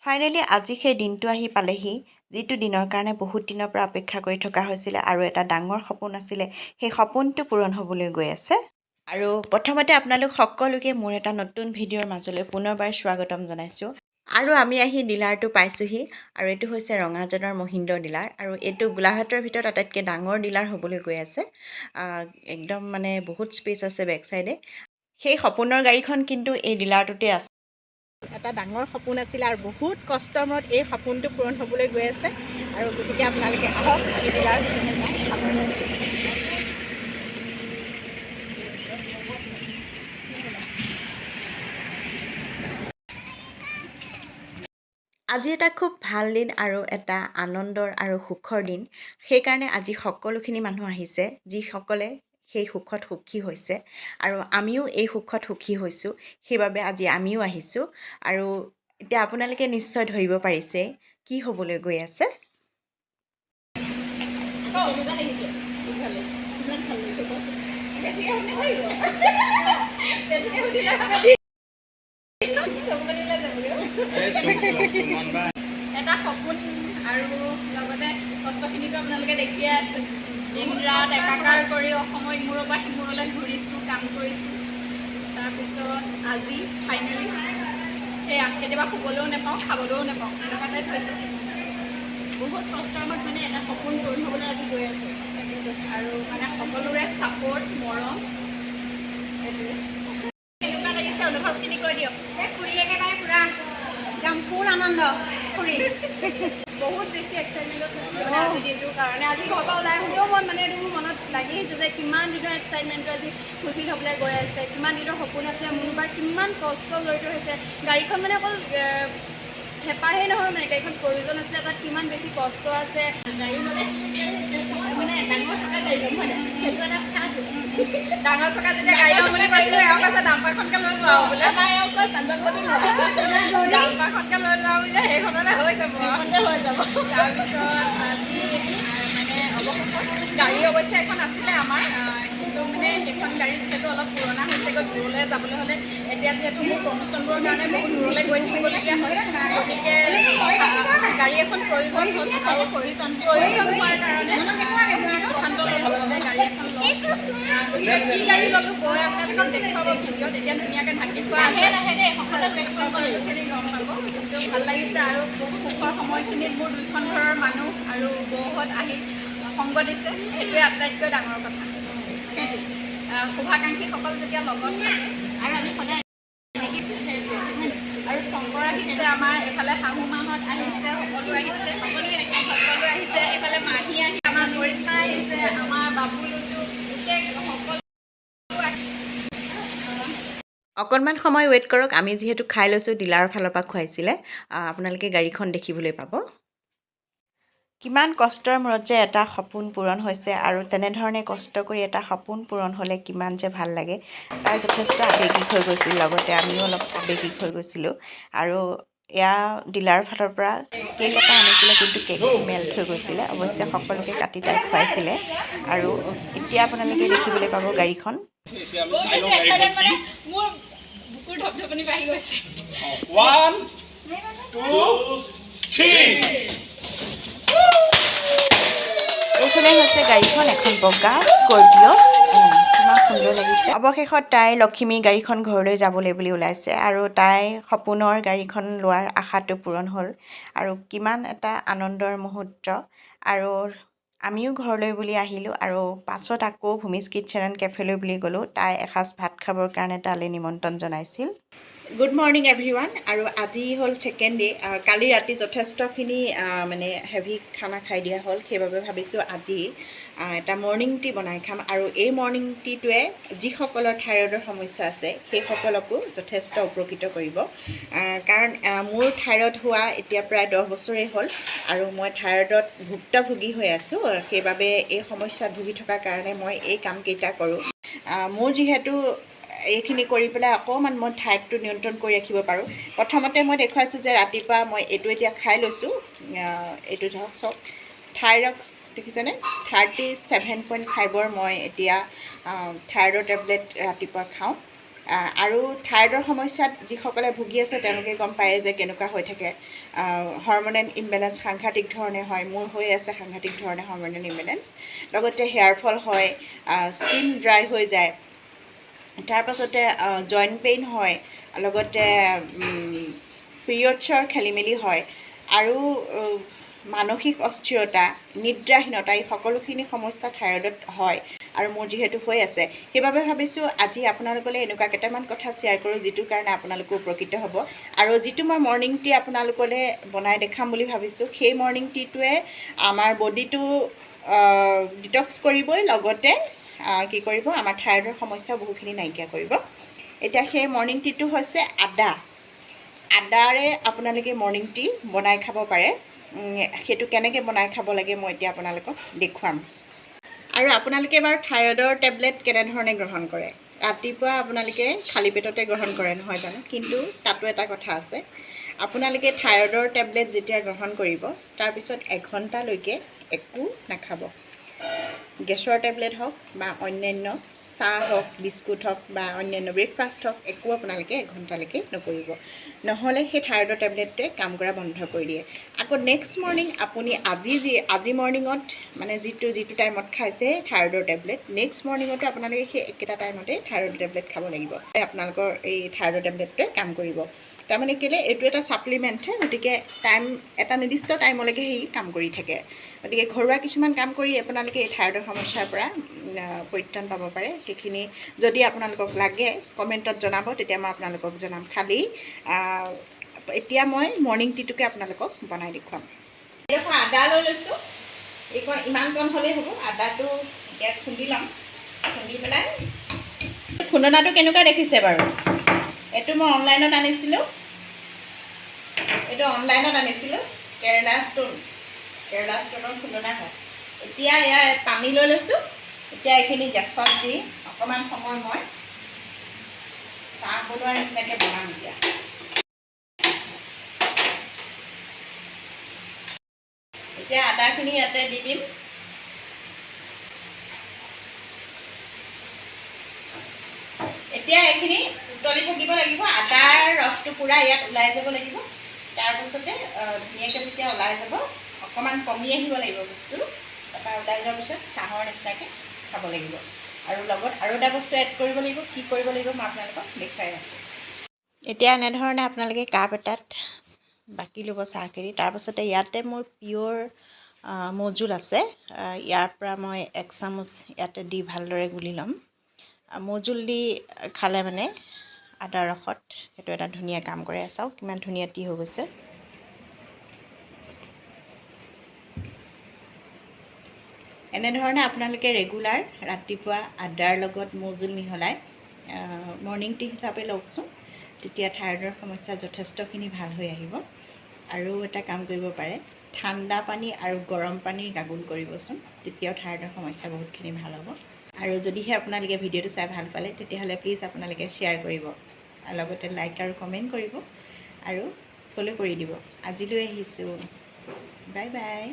Finally আজি সেই দিনটো আহি পালেহি যিটো দিনৰ কাৰণে বহুত দিনৰ পৰা অপেক্ষা কৰি থকা হৈছিলে আৰু এটা ডাঙৰ সপোন আছিলে সেই সপোনটো পূৰণ হ'বলৈ গৈ আছে। আৰু প্ৰথমতে আপোনালোক সকলোকে মোৰ এটা নতুন ভিডিঅ'ৰ মাজলৈ পুনৰবাৰ স্বাগতম জনাইছোঁ। আৰু আমি আহি ডিলাৰটো পাইছোঁহি আৰু এইটো হৈছে ৰঙাজানৰ মহিন্দ্ৰ ডিলাৰ আৰু এইটো গোলাঘাটৰ ভিতৰত আটাইতকৈ ডাঙৰ ডিলাৰ হ'বলৈ গৈ আছে। একদম মানে বহুত স্পেচ আছে বেক চাইডে। সেই সপোনৰ গাড়ীখন কিন্তু এই ডিলাৰটোতে আছে। এটা ডাঙৰ সপোন আছিলে আৰু বহুত কষ্টৰ মূৰত এই সপোনটো পূৰণ হ'বলৈ গৈ আছে আৰু গতিকে আপোনালোকে আহক এই ডিলাৰ আজি এটা খুব ভাল দিন আৰু এটা আনন্দৰ আৰু সুখৰ দিন। সেইকাৰণে আজি সকলোখিনি মানুহ আহিছে যিসকলে সেই সুখত সুখী হৈছে আৰু আমিও এই সুখত সুখী হৈছোঁ। সেইবাবে আজি আমিও আহিছোঁ আৰু এতিয়া আপোনালোকে নিশ্চয় ধৰিব পাৰিছে কি হ'বলৈ গৈ আছে। এটা সপোন আৰু লগতে কষ্টখিনিতো আপোনালোকে দেখিয়ে আছে। দিন ৰাত একাকাৰ কৰি অসমৰ ইমূৰৰ পৰা সিমূৰলৈ ঘূৰিছোঁ, কাম কৰিছোঁ। তাৰপিছত আজি ফাইনেলি সেয়া কেতিয়াবা শুবলৈও নাপাওঁ, খাবলৈও নাপাওঁ, এনেকুৱা টাইপ হৈছে। বহুত কষ্টৰ মূৰত মানে এটা সপোন পূৰণ হ'বলৈ আজি গৈ আছে আৰু মানে সকলোৰে ছাপোৰ্ট মৰম এইটোৱে। কেনেকুৱা লাগিছে অনুভৱখিনি কৈ দিয়ক। খুৰী একেবাৰে পুৰা একদম ফুল আনন্দ খুৰী। বহুত বেছি এক্সাইটমেণ্টত আছিলোঁ মানে আজি দিনটোৰ কাৰণে। আজি ঘৰৰ পৰা ওলাই আহোঁতেও মানে এইটো মোৰ মনত লাগি আহিছে যে কিমান দিনৰ এক্সাইটমেণ্টটো আজি ফুলফিল হ'বলৈ গৈ আছে, কিমান দিনৰ সপোন আছিলে মোৰ বা কিমান কষ্ট জড়িত হৈছে। গাড়ীখন মানে অকল হেঁপাহেই নহয় মানে গাড়ীখন প্ৰয়োজন আছিলে, তাত কিমান বেছি কষ্ট আছে। গাড়ী মানে ডাঙৰ চকা গাড়ী ল'ম হয় নাই, সেইটো এটা কথা আছিল। ডাঙৰ চকা যেতিয়া গাড়ী ল'ম বুলি কৈছিলোঁ এওঁক আছে ডাম্পাৰখনকে লৈ লোৱা বোলে। অকল পাঞ্জাৱতো লোৱা ডাম্পাৰখনকে লৈ লোৱা বোলে, সেইখনতে হৈ যাব হৈ যাব। তাৰপিছত আজি মানে অৱশেষত গাড়ী অৱশ্যে এখন আছিলে আমাৰ, কিন্তু মানে সেইখন গাড়ী যিহেতু অলপ পুৰণা হৈছেগৈ, দূৰলৈ যাবলৈ হ'লে এতিয়া যিহেতু মোৰ প্ৰমোশ্যনবোৰৰ কাৰণে বহুত দূৰলৈ গৈ থাকিবলগীয়া হয়, গতিকে গাড়ী এখন প্ৰয়োজন হ'ল আৰু প্ৰয়োজন হোৱাৰ কাৰণে সিদ্ধান্ত ল'লোঁ যে গাড়ী এখন লওঁ। গতিকে কি গাড়ী ল'লোঁ গৈ আপোনালোকক দেখুৱাব ভিডিঅ'ত। এতিয়া ধুনীয়াকৈ ঢাকি থোৱা আছে, সকলোখিনি গম পাব। কিন্তু ভাল লাগিছে আৰু সুখৰ সময়খিনিত মোৰ দুইখন ঘৰৰ মানুহ আৰু বৌহঁত আহি সংগ দিছে, সেইটোৱে আটাইতকৈ ডাঙৰ কথা। সেইটো শুভাকাংক্ষীসকল যেতিয়া লগত থাকে আৰু আমি সদায় আৰু শংকৰ আহিছে আমাৰ, এইফালে শাহু মাহঁত আহিছে, সকলো আহিছে, সকলো আহিছে। এইফালে মাহী আহি আমাৰ পৰিষ্কাৰ আহিছে, আমাৰ বাবুলুটো গোটেই সকলো। অকণমান সময় ৱেইট কৰক, আমি যিহেতু খাই লৈছোঁ, ডিলাৰৰ ফালৰ পৰা খুৱাইছিলে। আপোনালোকে গাড়ীখন দেখিবলৈ পাব। কিমান কষ্টৰ মূৰত যে এটা সপোন পূৰণ হৈছে আৰু তেনেধৰণে কষ্ট কৰি এটা সপোন পূৰণ হ'লে কিমান যে ভাল লাগে তাৰ যথেষ্ট আৱেগিক হৈ গৈছিল। লগতে আমিও অলপ আৱেগিক হৈ গৈছিলোঁ। আৰু এয়া ডিলাৰৰ ফালৰ পৰা কেক এটা আনিছিলে, কিন্তু কেকটো মেল্ট হৈ গৈছিলে। অৱশ্যে সকলোকে কাটি তাই খুৱাইছিলে আৰু এতিয়া আপোনালোকে দেখিবলৈ পাব গাড়ীখন। মোৰ বুকুৰ ধপধপনি বাঢ়ি গৈছে। 1 2 3 এইফালে হৈছে গাড়ীখন, এখন বগা স্কৰপিঅ'। কিমান সুন্দৰ লাগিছে। অৱশেষত তাই লখিমী গাড়ীখন ঘৰলৈ যাবলৈ বুলি ওলাইছে আৰু তাই সপোনৰ গাড়ীখন লোৱাৰ আশাটো পূৰণ হ'ল আৰু কিমান এটা আনন্দৰ মুহূৰ্ত। আৰু আমিও ঘৰলৈ বুলি আহিলোঁ আৰু পাছত আকৌ ভূমিজ কিটচেন এণ্ড কেফেলৈ বুলি গ'লোঁ। তাই এসাঁজ ভাত খাবৰ কাৰণে তালৈ নিমন্ত্ৰণ জনাইছিল। Good morning everyone. আৰু আজি হ'ল ছেকেণ্ড ডে'। কালি ৰাতি যথেষ্টখিনি মানে হেভি খানা খাই দিয়া হ'ল, সেইবাবে ভাবিছোঁ আজি এটা মৰ্ণিং টি বনাই খাম। আৰু এই মৰ্ণিং টিটোৱে যিসকলৰ থাইৰয়ডৰ সমস্যা আছে সেইসকলকো যথেষ্ট উপকৃত কৰিব। কাৰণ মোৰ থাইৰয়ড হোৱা এতিয়া প্ৰায় 10 বছৰেই হ'ল আৰু মই থাইৰয়ডত ভুক্তভোগী হৈ আছোঁ। সেইবাবে এই সমস্যাত ভুগি থকাৰ কাৰণে মই এই কামকেইটা কৰোঁ। মোৰ যিহেতু এইখিনি কৰি পেলাই অকণমান মই থাইৰয়ডটো নিয়ন্ত্ৰণ কৰি ৰাখিব পাৰোঁ। প্ৰথমতে মই দেখুৱাইছোঁ যে ৰাতিপুৱা মই এইটো এতিয়া খাই লৈছোঁ। এইটো চাওক, থাইৰক্স দেখিছেনে? 37.5ৰ মই এতিয়া থাইৰয়ড টেবলেট ৰাতিপুৱা খাওঁ। আৰু থাইৰয়ডৰ সমস্যাত যিসকলে ভুগি আছে তেওঁলোকে গম পায় যে কেনেকুৱা হৈ থাকে। হৰমনেল ইমবেলেঞ্চ সাংঘাতিক ধৰণে হয়, মোৰ হৈ আছে সাংঘাতিক ধৰণে হৰমনেল ইমবেলেঞ্চ। লগতে হেয়াৰ ফল হয়, স্কিন ড্ৰাই হৈ যায়, তাৰ পাছতে জইণ্ট পেইন হয়, লগতে পিৰিয়ডছৰ খেলিমেলি হয়, আৰু মানসিক অস্থিৰতা, নিদ্ৰাহীনতা, এই সকলোখিনি সমস্যা থাইৰয়ডত হয়। আৰু মোৰ যিহেতু হৈ আছে, সেইবাবে ভাবিছোঁ আজি আপোনালোকলৈ এনেকুৱা কেইটামান কথা শ্বেয়াৰ কৰোঁ যিটোৰ কাৰণে আপোনালোকো উপকৃত হ'ব। আৰু যিটো মই মৰ্ণিং টি আপোনালোকলৈ বনাই দেখাম বুলি ভাবিছোঁ, সেই মৰ্ণিং টিটোৱে আমাৰ বডিটো ডিটক্স কৰিবই, লগতে কি কৰিব, আমাৰ থাইৰয়ডৰ সমস্যা বহুখিনি নাইকিয়া কৰিব। এতিয়া সেই মৰ্ণিং টিটো হৈছে আদাৰে আপোনালোকে মৰ্ণিং টি বনাই খাব পাৰে। সেইটো কেনেকৈ বনাই খাব লাগে মই এতিয়া আপোনালোকক দেখুৱাম। আৰু আপোনালোকে বাৰু থাইৰয়ডৰ টেবলেট কেনেধৰণে গ্ৰহণ কৰে? ৰাতিপুৱা আপোনালোকে খালী পেটতে গ্ৰহণ কৰে নহয় জানো? কিন্তু তাতো এটা কথা আছে, আপোনালোকে থাইৰয়ডৰ টেবলেট যেতিয়া গ্ৰহণ কৰিব, তাৰপিছত 1 ঘণ্টালৈকে একো নাখাব। গেছৰ টেবলেট হওক বা অন্যান্য চাহ হওক, বিস্কুট হওক বা অন্যান্য ব্ৰেকফাষ্ট হওক, একো আপোনালোকে 1 ঘণ্টালৈকে নকৰিব। নহ'লে সেই থাইৰয়ডৰ টেবলেটটোৱে কাম কৰা বন্ধ কৰি দিয়ে। আকৌ নেক্সট মৰ্ণিং আপুনি আজি মৰ্ণিঙত মানে যিটো টাইমত খাইছে থাইৰয়ডৰ টেবলেট, নেক্সট মৰ্ণিঙতো আপোনালোকে সেই একেটা টাইমতে থাইৰয়ডৰ টেবলেট খাব লাগিব। আপোনালোকৰ এই থাইৰয়ডৰ টেবলেটটোৱে কাম কৰিব। তাৰমানে কেলৈ, এইটো এটা ছাপ্লিমেণ্টহে, গতিকে এটা নিৰ্দিষ্ট টাইমলৈকে সি কাম কৰি থাকে। গতিকে ঘৰুৱা কিছুমান কাম কৰি আপোনালোকে এই থাইৰয়ডৰ সমস্যাৰ পৰা পৰিত্ৰাণ পাব পাৰে। সেইখিনি যদি আপোনালোকক লাগে কমেণ্টত জনাব, তেতিয়া মই আপোনালোকক জনাম। খালি এতিয়া মই মৰ্ণিং টিটোকে আপোনালোকক বনাই দেখুৱাম। এইডোখৰ আদা লৈ লৈছোঁ, এইকণ ইমানকণ হ'লেই হ'ব। আদাটো ইয়াত খুন্দি ল'ম, খুন্দি পেলাই খুন্দনাটো কেনেকুৱা দেখিছে বাৰু? এইটো মই অনলাইনত আনিছিলোঁ, কেৰেলা ষ্ট'নৰ খুন্দনা হয়। এতিয়া ইয়াৰ পানী লৈ লৈছোঁ। এতিয়া এইখিনি গেছত দি অকণমান সময় মই চাহ বনোৱাৰ নিচিনাকৈ বনাম। এতিয়া আদাখিনি ইয়াতে দি দিম। এতিয়া এইখিনি উতলি থাকিব লাগিব, আদাৰ ৰসটো পূৰা ইয়াত ওলাই যাব লাগিব। তাৰপিছতে ধুনীয়াকৈ যেতিয়া ওলাই যাব, অকণমান কমি আহিব লাগিব বস্তুটো, তাৰপৰা ওলাই যোৱাৰ পিছত চাহৰ নিচিনাকৈ খাব লাগিব। আৰু লগত আৰু এটা বস্তু এড কৰিব লাগিব, কি কৰিব লাগিব মই আপোনালোকক দেখুৱাই আছোঁ। এতিয়া এনেধৰণে আপোনালোকে কাপ এটাত বাকি ল'ব চাহখিনি। তাৰপাছতে ইয়াতে মোৰ পিয়'ৰ মৌজোল আছে, ইয়াৰ পৰা মই 1 চামুচ ইয়াতে দি ভালদৰে গুলি ল'ম। মৌজোল দি খালে মানে আদাৰ ৰসত সেইটো এটা ধুনীয়া কাম কৰে। চাওক কিমান ধুনীয়া টি হৈ গৈছে। এনেধৰণে আপোনালোকে ৰেগুলাৰ ৰাতিপুৱা আদাৰ লগত মৌজোল মিহলাই মৰ্ণিং টি হিচাপে লওকচোন, তেতিয়া থাইৰয়ডৰ সমস্যা যথেষ্টখিনি ভাল হৈ আহিব। আৰু এটা কাম কৰিব পাৰে, ঠাণ্ডা পানী আৰু গৰম পানী গাগুল কৰিবচোন, তেতিয়াও থাইৰয়ডৰ সমস্যা বহুতখিনি ভাল হ'ব। আৰু যদিহে আপোনালোকে ভিডিঅ'টো চাই ভাল পালে, তেতিয়াহ'লে প্লিজ আপোনালোকে শ্বেয়াৰ কৰিব, আৰু লগতে লাইক আৰু কমেণ্ট কৰিব, আৰু ফ'ল' কৰি দিব। আজিলৈ আহিছোঁ, বাই বাই।